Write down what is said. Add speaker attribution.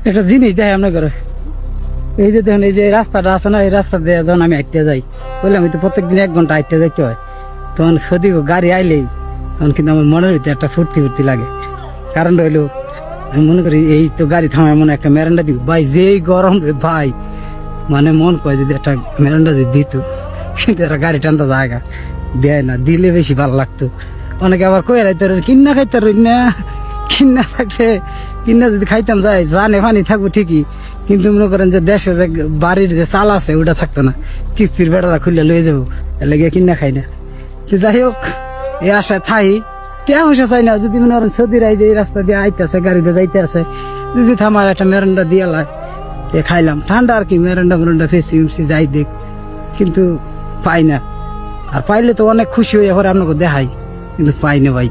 Speaker 1: একটা জিনিস দেয় আপনার করে, এই যে দেখুন এই যে রাস্তাটা আছে না, এই রাস্তা দিয়ে যখন আমি হাঁটতে যাই, বললাম আমি তো প্রত্যেকদিন 1 ঘন্টা হাঁটতে যাইতে হয়, তখন সদি গাড়ি আইলেই তখন কিন্তু আমার মনের ভিতরে একটা ফুর্তি লাগে। কারণ রইলো আমি মনে করি এই তো গাড়ি থামায় মনে একটা মেরান্ডা দিব ভাই, যেই গরম রে ভাই, মানে মন কয় যদি একটা মেরান্ডা যদি দিত, কিন্তু একটা গাড়ি টানতে জায়গা দেয় না, দিলে বেশি ভালো লাগতো। অনেকে আবার কয়ে রাইতে কিন্না খাইতে না, কিন্না থাকলে কিন্না যদি খাইতাম যাই জানে পানি থাকবো ঠিকই, কিন্তু মনে করেন যে দেশে যে বাড়ির যে চাল আছে ওটা থাকতো না, কিস্তির বেড়াটা খুললে লয়ে যাবো, তাহলে গিয়ে কিন্না খাই না। যাই হোক, এই আশায় থাই, পয়সা চাই না, যদি মনে করেন সৌদির এই যে এই রাস্তা দিয়ে আইতেছে গাড়িতে যাইতে আছে, যদি থামায় একটা মেরান্ডা দিয়ে লাই খাইলাম, ঠান্ডা আর কি মেরান্ডা ফেসি যাই দেখ, কিন্তু পাই না। আর পাইলে তো অনেক খুশি হয়ে আপনাকে দেখাই, কিন্তু পাই না ভাই।